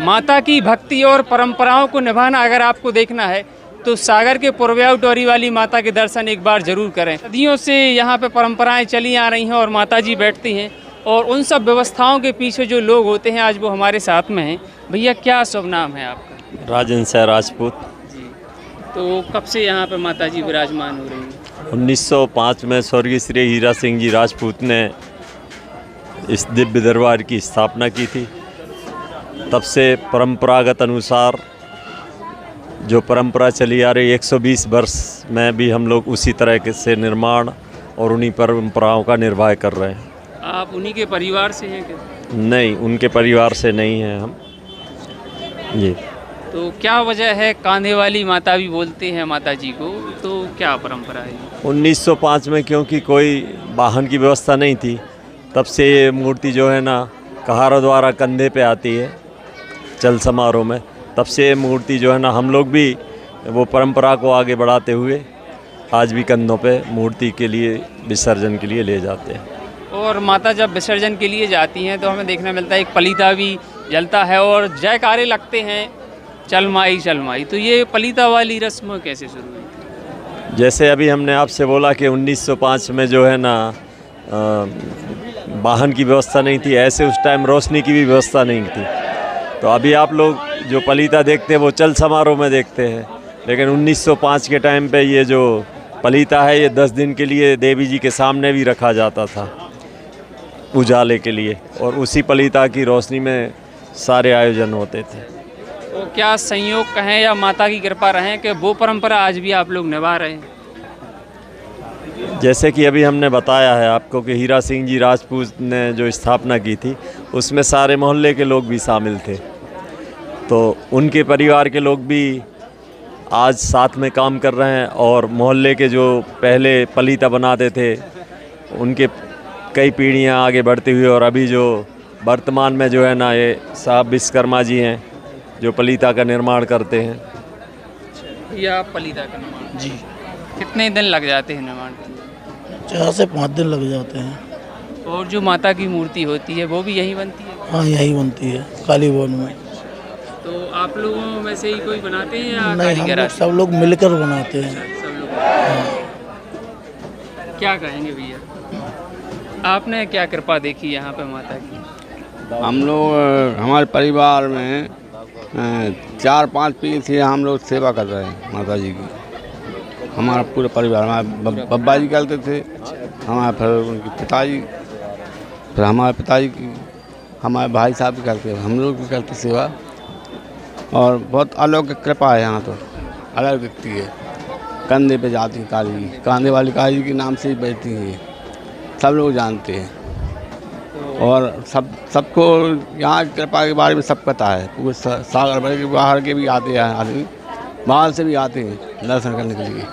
माता की भक्ति और परंपराओं को निभाना अगर आपको देखना है तो सागर के पुरव्याऊ टोरी वाली माता के दर्शन एक बार जरूर करें। सदियों से यहाँ पे परंपराएं चली आ रही हैं और माता जी बैठती हैं और उन सब व्यवस्थाओं के पीछे जो लोग होते हैं आज वो हमारे साथ में हैं। भैया क्या शुभ नाम है आपका? राजेंद्र राजपूत। जी, तो कब से यहाँ पे माता जी विराजमान हो रही हैं? 1905 में स्वर्गीय श्री हीरा सिंह जी राजपूत ने इस दिव्य दरबार की स्थापना की थी। तब से परंपरागत अनुसार जो परंपरा चली आ रही 120 वर्ष में भी हम लोग उसी तरह से निर्माण और उन्हीं परंपराओं का निर्वाह कर रहे हैं। आप उन्हीं के परिवार से हैं क्या? नहीं, उनके परिवार से नहीं हैं हम। जी, तो क्या वजह है? कांधे वाली माता भी बोलते हैं माता जी को, तो क्या परंपरा है? 1905 में क्योंकि कोई वाहन की व्यवस्था नहीं थी, तब से ये मूर्ति जो है ना कहारों द्वारा कंधे पे आती है चल समारोह में। तब से मूर्ति जो है ना हम लोग भी वो परंपरा को आगे बढ़ाते हुए आज भी कंधों पे मूर्ति के लिए विसर्जन के लिए ले जाते हैं। और माता जब विसर्जन के लिए जाती हैं तो हमें देखने मिलता है एक पलीता भी जलता है और जयकारे लगते हैं चल माई चल माई। तो ये पलीता वाली रस्म कैसे शुरू हुई? जैसे अभी हमने आपसे बोला कि 1905 में जो है ना वाहन की व्यवस्था नहीं थी, ऐसे उस टाइम रोशनी की भी व्यवस्था नहीं थी। तो अभी आप लोग जो पलीता देखते हैं वो चल समारोह में देखते हैं, लेकिन 1905 के टाइम पे ये जो पलीता है ये 10 दिन के लिए देवी जी के सामने भी रखा जाता था उजाले के लिए, और उसी पलीता की रोशनी में सारे आयोजन होते थे। तो क्या संयोग कहें या माता की कृपा रहें कि वो परंपरा आज भी आप लोग निभा रहे हैं? जैसे कि अभी हमने बताया है आपको कि हीरा सिंह जी राजपूत ने जो स्थापना की थी उसमें सारे मोहल्ले के लोग भी शामिल थे, तो उनके परिवार के लोग भी आज साथ में काम कर रहे हैं। और मोहल्ले के जो पहले पलीता बनाते थे उनके कई पीढ़ियां आगे बढ़ती हुई, और अभी जो वर्तमान में जो है ना ये साहब विश्वकर्मा जी हैं जो पलीता का निर्माण करते हैं। या पलीता का निर्माण जी, कितने दिन लग जाते हैं निर्माण के लिए? 4 से 5 दिन लग जाते हैं। और जो माता की मूर्ति होती है वो भी यहीं बनती है? हाँ, यही बनती है काली भवन में। तो आप लोगों में से ही कोई बनाते हैं या नहीं, हम कारीगर लोग आते सब लोग मिलकर बनाते हैं। हैं? सब लोग। क्या कहेंगे भैया, आपने क्या कृपा देखी यहाँ पे माता की? हम लोग हमारे परिवार में 4-5 पीढ़ी से हम लोग सेवा कर रहे हैं माता जी की। हमारा पूरा परिवार, हमारे बब्बा जी करते थे, हमारे फिर उनके पिताजी, फिर हमारे पिताजी की, हमारे भाई साहब भी करते हैं, हम लोग भी करते सेवा। और बहुत अलौकिक कृपा है यहाँ, तो अलग दिखती है। कंधे पे जाती है काली, कांधे वाली काली के नाम से ही बैठती है, सब लोग जानते हैं। और सबको यहाँ की कृपा के बारे में सब पता है। पूरे सागर भर के बाहर के भी आते हैं आदमी, बाहर से भी आते हैं दर्शन करने के लिए।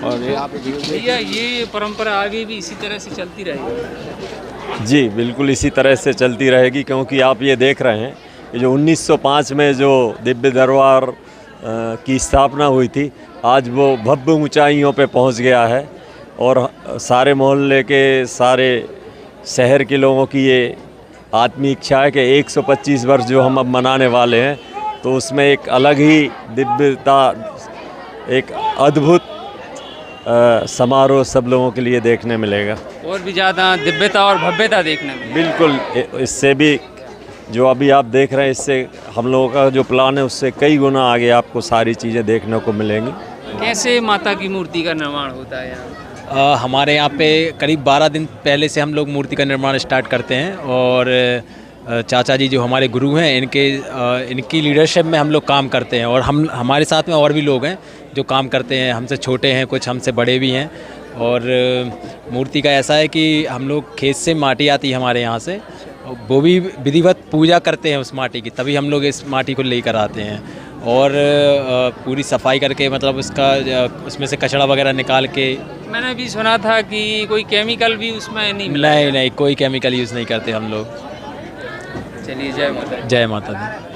और ये आप भैया ये परंपरा आगे भी इसी तरह से चलती रहेगी? जी बिल्कुल इसी तरह से चलती रहेगी, क्योंकि आप ये देख रहे हैं कि जो 1905 में जो दिव्य दरबार की स्थापना हुई थी आज वो भव्य ऊंचाइयों पे पहुंच गया है। और सारे मोहल्ले के सारे शहर के लोगों की ये आत्मी इच्छा है कि 125 वर्ष जो हम अब मनाने वाले हैं तो उसमें एक अलग ही दिव्यता, एक अद्भुत समारोह सब लोगों के लिए देखने मिलेगा। और भी ज़्यादा दिव्यता और भव्यता देखने में। बिल्कुल, इससे भी जो अभी आप देख रहे हैं इससे हम लोगों का जो प्लान है उससे कई गुना आगे आपको सारी चीज़ें देखने को मिलेंगी। कैसे माता की मूर्ति का निर्माण होता है यहाँ? हमारे यहाँ पे करीब 12 दिन पहले से हम लोग मूर्ति का निर्माण स्टार्ट करते हैं। और चाचा जी जो हमारे गुरु हैं इनकी लीडरशिप में हम लोग काम करते हैं। और हमारे साथ में और भी लोग हैं जो काम करते हैं, हमसे छोटे हैं, कुछ हमसे बड़े भी हैं। और मूर्ति का ऐसा है कि हम लोग खेत से माटी आती है हमारे यहाँ से, वो भी विधिवत पूजा करते हैं उस माटी की, तभी हम लोग इस माटी को लेकर आते हैं। और पूरी सफाई करके मतलब उसमें से कचरा वगैरह निकाल के। मैंने भी सुना था कि कोई केमिकल भी उसमें नहीं मिला? नहीं, कोई केमिकल यूज़ नहीं करते हम लोग। चलिए, जय माता दी। जय माता दी।